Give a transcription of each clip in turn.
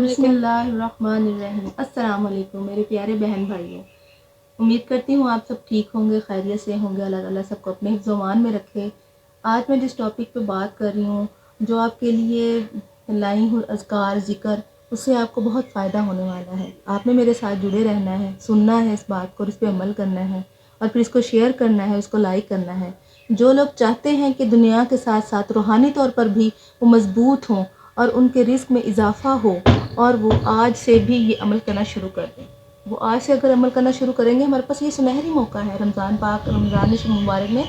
बिस्मिल्लाहिर्रहमानिर्रहीम। अस्सलाम वालेकुम मेरे प्यारे बहन भाइयों। उम्मीद करती हूँ आप सब ठीक होंगे, खैरियत से होंगे। अल्लाह ताला सबको अपने हिफ्ज़-ओ-अमान में रखे। आज मैं जिस टॉपिक पे बात कर रही हूँ, जो आपके लिए लाई हूँ अज़कार ज़िक्र, उससे आपको बहुत फ़ायदा होने वाला है। आपने मेरे साथ जुड़े रहना है, सुनना है इस बात को और इस पर अमल करना है और फिर इसको शेयर करना है, उसको लाइक करना है। जो लोग चाहते हैं कि दुनिया के साथ साथ रूहानी तौर पर भी वो मज़बूत हों और उनके रिस्क में इजाफ़ा हो, और वो आज से भी ये अमल करना शुरू कर दें। वो आज से अगर अमल करना शुरू करेंगे, हमारे पास ये सुनहरी मौका है। रमज़ान मुबारक में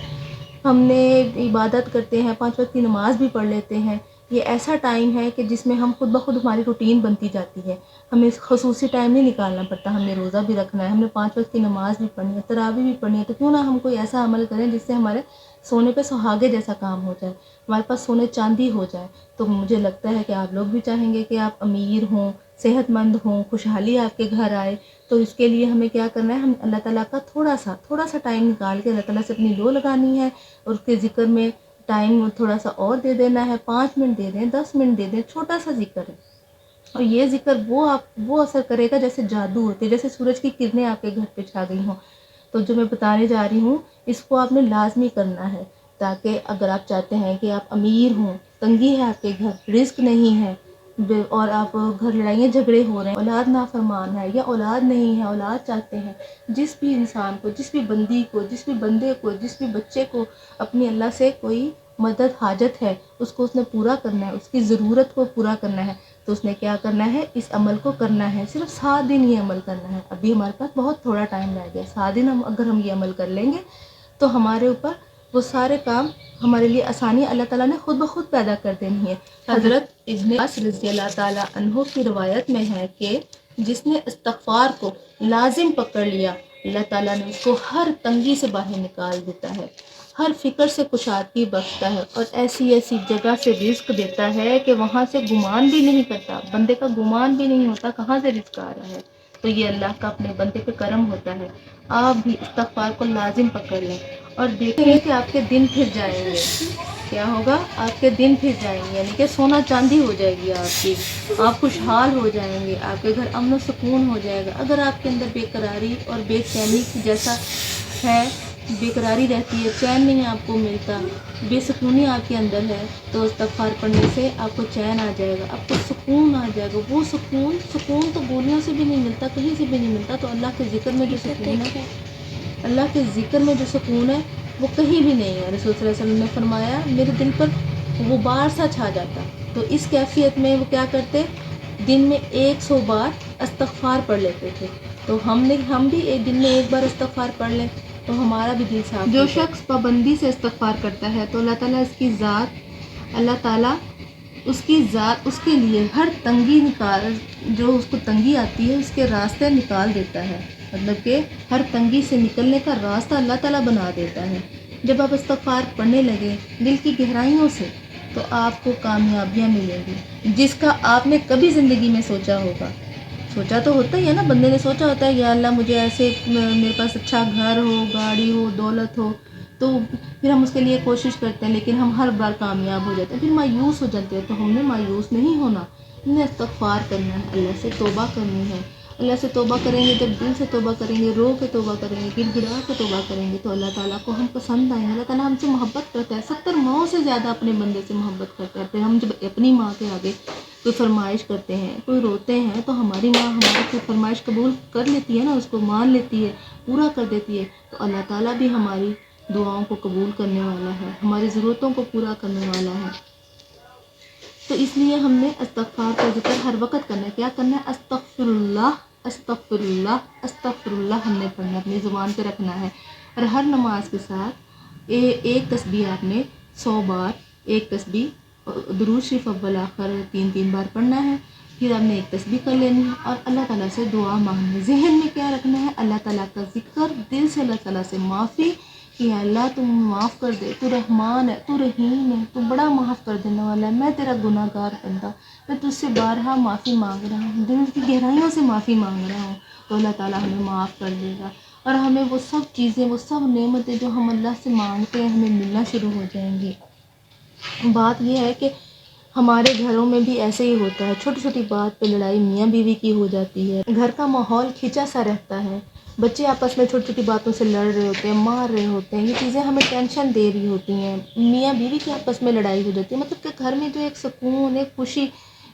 हमने इबादत करते हैं, 5 वक्त की नमाज़ भी पढ़ लेते हैं। ये ऐसा टाइम है कि जिसमें हम खुद ब खुद हमारी रूटीन बनती जाती है। हमें ख़ुसूसी टाइम नहीं निकालना पड़ता। हमने रोज़ा भी रखना है, हमने 5 वक्त की नमाज़ भी पढ़नी है, तरावी भी पढ़नी है। तो क्यों ना हम कोई ऐसा अमल करें जिससे हमारे सोने पे सुहागे जैसा काम हो जाए, हमारे पास सोने चांदी हो जाए। तो मुझे लगता है कि आप लोग भी चाहेंगे कि आप अमीर हों, सेहतमंद हों, खुशहाली आपके घर आए। तो इसके लिए हमें क्या करना है, हम अल्लाह ताला का थोड़ा सा टाइम निकाल के अल्लाह ताला से अपनी लो लगानी है और उसके ज़िक्र में टाइम थोड़ा सा और दे देना है। 5 मिनट दे दें, 10 मिनट दे दें, छोटा सा ज़िक्र है। और ये ज़िक्र वो असर करेगा जैसे जादू होते, जैसे सूरज की किरणें आपके घर पे छा गई हों। तो जो मैं बताने जा रही हूँ, इसको आपने लाजमी करना है, ताकि अगर आप चाहते हैं कि आप अमीर हों, तंगी है आपके घर, रिस्क नहीं है, और आप घर लड़ाइयाँ झगड़े हो रहे हैं, औलाद नाफरमान है या औलाद नहीं है, औलाद चाहते हैं, जिस भी इंसान को, जिस भी बंदी को, जिस भी बंदे को, जिस भी बच्चे को अपनी अल्लाह से कोई मदद हाजत है, उसको उसने पूरा करना है, उसकी ज़रूरत को पूरा करना है। तो उसने क्या करना है, इस अमल को करना है। सिर्फ 7 दिन ये अमल करना है। अभी हमारे पास बहुत थोड़ा टाइम रह गया। 7 दिन अगर हम ये अमल कर लेंगे तो हमारे ऊपर वो सारे काम, हमारे लिए आसानी अल्लाह ताला ने खुद ब खुद पैदा कर देनी है। हज़रत इब्न अब्बास रज़ियल्लाहु ताला अन्हु की रिवायत में है कि जिसने इस्तिग़फ़ार को लाजिम पकड़ लिया, अल्लाह ताला ने उसको हर तंगी से बाहर निकाल देता है, हर फिक्र से कुशादगी बख्शता है और ऐसी ऐसी जगह से रिस्क देता है कि वहाँ से गुमान भी नहीं करता, बंदे का गुमान भी नहीं होता कहाँ से रिस्क आ रहा है। तो ये अल्लाह का अपने बंदे पे करम होता है। आप भी इस्तिग़फ़ार को लाजिम पकड़ लें और देखेंगे कि आपके दिन फिर जाएंगे। क्या होगा, आपके दिन फिर जाएंगे, यानी कि सोना चांदी हो जाएगी आपकी, आप खुशहाल हो जाएंगे, आपके घर अमन सुकून हो जाएगा। अगर आपके अंदर बेकरारी और बेचैनी जैसा है, बेकरारी रहती है, चैन नहीं आपको मिलता, बेसुकूनी आपके अंदर है, तो इस्तिग़फ़ार पढ़ने से आपको चैन आ जाएगा, आपको सुकून आ जाएगा। वो सुकून तो गोलियों से भी नहीं मिलता, कहीं से भी नहीं मिलता। तो अल्लाह के ज़िक्र में जो सुकून है, अल्लाह के ज़िक्र में जो सुकून है वो कहीं भी नहीं है। रसूल सल्लल्लाहु अलैहि वसल्लम ने फरमाया, मेरे दिल पर गुबार सा छा जाता। तो इस कैफियत में वो क्या करते, दिन में 100 बार इस्तिग़फ़ार पढ़ लेते थे। तो हम भी एक दिन में एक बार इस्तिग़फ़ार पढ़ लें तो हमारा भी दिल साफ। जो शख्स पाबंदी से इस्तिग़फ़ार करता है तो अल्लाह ताला उसकी ज़ात उसके लिए हर तंगी जो उसको तंगी आती है उसके रास्ते निकाल देता है। मतलब कि हर तंगी से निकलने का रास्ता अल्लाह ताला बना देता है। जब आप इस्तिग़फ़ार पढ़ने लगे दिल की गहराइयों से, तो आपको कामयाबियाँ मिलेंगी जिसका आपने कभी ज़िंदगी में सोचा होगा। सोचा तो होता ही है ना, बंदे ने सोचा होता है, या अल्लाह मुझे ऐसे, मेरे पास अच्छा घर हो, गाड़ी हो, दौलत हो, तो फिर हम उसके लिए कोशिश करते हैं, लेकिन हम हर बार कामयाब हो जाते हैं, फिर मायूस हो जाते हैं। तो हमने मायूस नहीं होना, हमने इस्तिग़फ़ार करना है, अल्लाह से तौबा करनी है। अल्लाह से तौबा करेंगे, जब दिल से तौबा करेंगे, रो के तौबा करेंगे, गिड़गिड़ा के तौबा करेंगे, तो अल्लाह ताला को हम पसंद आएंगे। अल्लाह ताला हमसे मोहब्बत करता है, 70 माओं से ज़्यादा अपने बंदे से मोहब्बत करता है। फिर हम जब अपनी माँ के आगे कोई फरमाइश करते हैं, कोई रोते हैं, तो हमारी माँ हमारी कोई फरमाइश कबूल कर लेती है ना, उसको मान लेती है, पूरा कर देती है। तो अल्लाह ताला भी हमारी दुआओं को कबूल करने वाला है, हमारी ज़रूरतों को पूरा करने वाला है। तो इसलिए हमने इस्तिग़फ़ार का ज़िक्र हर वक्त करना है। क्या करना है, अस्तग़फ़िरुल्लाह अस्तग़फ़िरुल्लाह अस्तग़फ़िरुल्लाह हमने पढ़ना, अपनी ज़ुबान पे रखना है। और हर नमाज के साथ एक तस्बीह आपने 100 बार, एक तस्बीह दुरूद शरीफ अव्वल आखिर 3-3 बार पढ़ना है। फिर आपने एक तस्बीह कर लेनी है और अल्लाह ताला से दुआ मांगनी है। ज़हन में क्या रखना है, अल्लाह ताला का ज़िक्र, दिल से अल्लाह ताला से माफ़ी कि अल्लाह तुम माफ़ कर दे, तू रहमान है, तू रहीम है, तू बड़ा माफ़ कर देने वाला है, मैं तेरा गुनाहगार बंदा, मैं तुझसे बारहा माफ़ी मांग रहा हूँ, दिल की गहराइयों से माफ़ी मांग रहा हूँ। तो अल्लाह ताला हमें माफ़ कर देगा और हमें वो सब चीज़ें, वो सब नेमतें जो हम अल्लाह से मांगते हैं, हमें मिलना शुरू हो जाएंगी। बात यह है कि ہمارے گھروں میں بھی ایسے ہی ہوتا ہے، چھوٹی چھوٹی بات پہ لڑائی میاں بیوی کی ہو جاتی ہے، گھر کا ماحول کھنچا سا رہتا ہے، بچے آپس میں چھوٹی چھوٹی باتوں سے لڑ رہے ہوتے ہیں، مار رہے ہوتے ہیں، یہ چیزیں ہمیں ٹینشن دے رہی ہوتی ہیں، میاں بیوی کی آپس میں لڑائی ہو جاتی ہے، مطلب کہ گھر میں جو ایک سکون، ایک خوشی،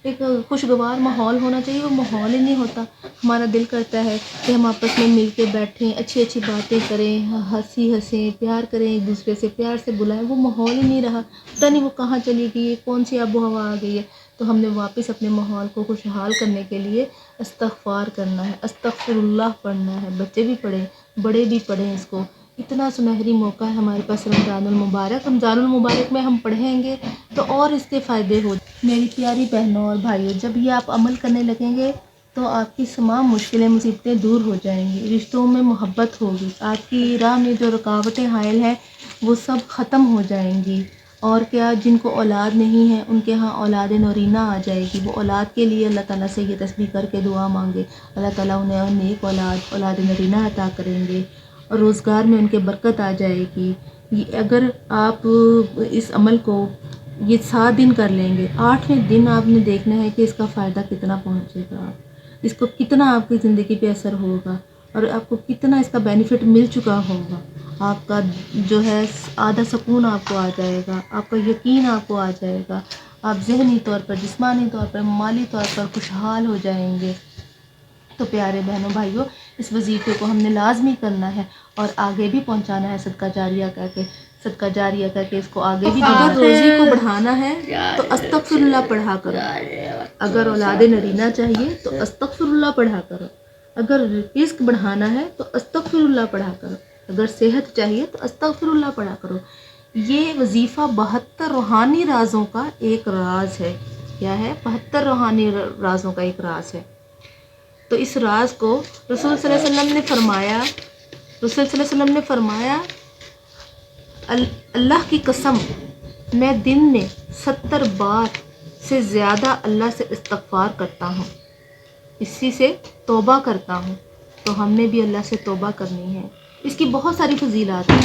ایک خوشگوار ماحول ہونا چاہیے، وہ ماحول ہی نہیں ہوتا۔ ہمارا دل کرتا ہے کہ ہم آپس میں مل کے بیٹھیں، اچھی اچھی باتیں کریں، ہنسی ہنسیں، پیار کریں، ایک دوسرے سے پیار سے بلائیں، وہ ماحول ہی نہیں رہا، پتہ نہیں وہ کہاں چلی گئی ہے، کون سی آب و ہوا آ گئی ہے۔ تو ہم نے واپس اپنے ماحول کو خوشحال کرنے کے لیے استغفار کرنا ہے، استغفر اللہ پڑھنا ہے، بچے بھی پڑھیں، بڑے بھی پڑھیں اس کو۔ اتنا سنہری موقع ہے ہمارے پاس رمضان المبارک، رمضان المبارک میں ہم پڑھیں گے تو اور اس کے فائدے ہو۔ میری پیاری بہنوں اور بھائیوں، جب یہ آپ عمل کرنے لگیں گے تو آپ کی تمام مشکلیں مصیبتیں دور ہو جائیں گی، رشتوں میں محبت ہوگی، آپ کی راہ میں جو رکاوٹیں حائل ہیں وہ سب ختم ہو جائیں گی۔ اور کیا، جن کو اولاد نہیں ہے ان کے ہاں اولاد نورینہ آ جائے گی، وہ اولاد کے لیے اللہ تعالیٰ سے یہ تسبیح کر کے دعا مانگے، اللہ تعالیٰ انہیں نیک اولاد نورینہ عطا کریں گے، اور روزگار میں ان کے برکت آ جائے گی۔ اگر آپ اس عمل کو یہ 7 دن کر لیں گے، 8ویں دن آپ نے دیکھنا ہے کہ اس کا فائدہ کتنا پہنچے گا، اس کو کتنا آپ کی زندگی پہ اثر ہوگا، اور آپ کو کتنا اس کا بینیفٹ مل چکا ہوگا۔ آپ کا جو ہے آدھا سکون آپ کو آ جائے گا، آپ کا یقین آپ کو آ جائے گا، آپ ذہنی طور پر، جسمانی طور پر، مالی طور پر خوشحال ہو جائیں گے۔ تو پیارے بہنوں بھائیوں، اس وظیفے کو ہم نے لازمی کرنا ہے اور آگے بھی پہنچانا ہے، صدقہ جاریہ کر کے، صدقہ جاریہ کر کے اس کو آگے بھی۔ اگر روزی کو بڑھانا ہے تو استغفر اللہ پڑھا کرو، اگر اولاد نرینہ چاہیے تو استغفر اللہ پڑھا کرو، اگر رزق بڑھانا ہے تو استغفر اللہ پڑھا کرو، اگر صحت چاہیے تو استغفر اللہ پڑھا کرو۔ یہ وظیفہ 72 روحانی رازوں کا ایک راز ہے۔ کیا ہے؟ 72 روحانی رازوں کا ایک راز ہے۔ تو اس راز کو رسول صلی اللہ علیہ وسلم نے فرمایا، رسول صلی اللہ علیہ وسلم نے فرمایا، اللہ کی قسم، میں دن میں 70 بار سے زیادہ اللہ سے استغفار کرتا ہوں، اسی سے توبہ کرتا ہوں۔ تو ہم نے بھی اللہ سے توبہ کرنی ہے۔ اس کی بہت ساری فضیلات ہیں،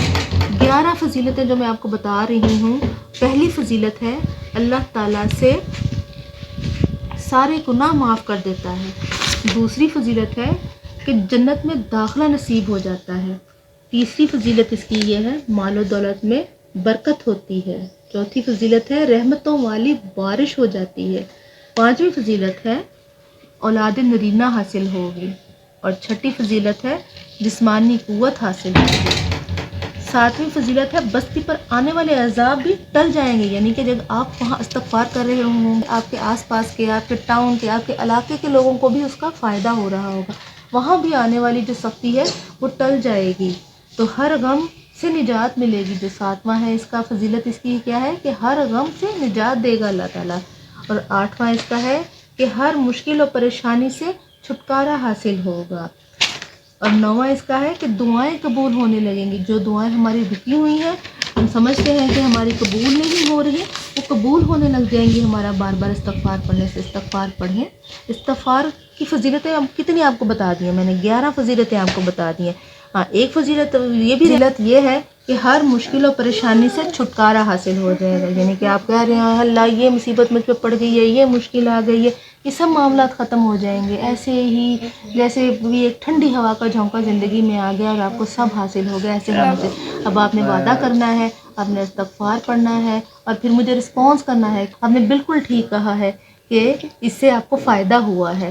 11 فضیلتیں جو میں آپ کو بتا رہی ہوں۔ پہلی فضیلت ہے اللہ تعالیٰ سے سارے گناہ معاف کر دیتا ہے۔ دوسری فضیلت ہے کہ جنت میں داخلہ نصیب ہو جاتا ہے۔ تیسری فضیلت اس کی یہ ہے، مال و دولت میں برکت ہوتی ہے۔ چوتھی فضیلت ہے رحمتوں والی بارش ہو جاتی ہے۔ پانچویں فضیلت ہے اولاد نرینہ حاصل ہوگی، اور چھٹی فضیلت ہے جسمانی قوت حاصل ہوگی۔ ساتویں فضیلت ہے بستی پر آنے والے عذاب بھی ٹل جائیں گے، یعنی کہ جب آپ وہاں استغفار کر رہے ہوں گے، آپ کے آس پاس کے، آپ کے ٹاؤن کے، آپ کے علاقے کے لوگوں کو بھی اس کا فائدہ ہو رہا ہوگا، وہاں بھی آنے والی جو سختی ہے وہ ٹل جائے گی، تو ہر غم سے نجات ملے گی۔ جو 7واں ہے اس کا فضیلت اس کی کیا ہے کہ ہر غم سے نجات دے گا اللہ تعالیٰ۔ اور 8واں اس کا ہے کہ ہر مشکل و پریشانی سے چھٹکارا حاصل ہوگا۔ اور 9واں اس کا ہے کہ دعائیں قبول ہونے لگیں گی، جو دعائیں ہماری رکی ہوئی ہیں، ہم سمجھتے ہیں کہ ہماری قبول نہیں ہو رہی، وہ قبول ہونے لگ جائیں گی ہمارا بار بار استغفار پڑھنے سے۔ استغفار پڑھیں۔ استغفار کی فضیلتیں کتنی آپ کو بتا دی ہیں میں نے، 11 فضیلتیں آپ کو بتا دی ہیں۔ ہاں، ایک فضیلت یہ ہے کہ ہر مشکل و پریشانی سے چھٹکارا حاصل ہو جائے گا، یعنی کہ آپ کہہ رہے ہیں اللہ یہ مصیبت مجھ پہ پڑ گئی ہے، یہ مشکل آ گئی ہے، یہ سب معاملات ختم ہو جائیں گے، ایسے ہی جیسے بھی ایک ٹھنڈی ہوا کا جھونکا زندگی میں آ گیا اور آپ کو سب حاصل ہو گیا، ایسے ہونے سے اب آپ نے وعدہ کرنا ہے، آپ نے استغفار پڑھنا ہے، اور پھر مجھے رسپانس کرنا ہے۔ آپ نے بالکل ٹھیک کہا ہے کہ اس سے آپ کو فائدہ ہوا ہے،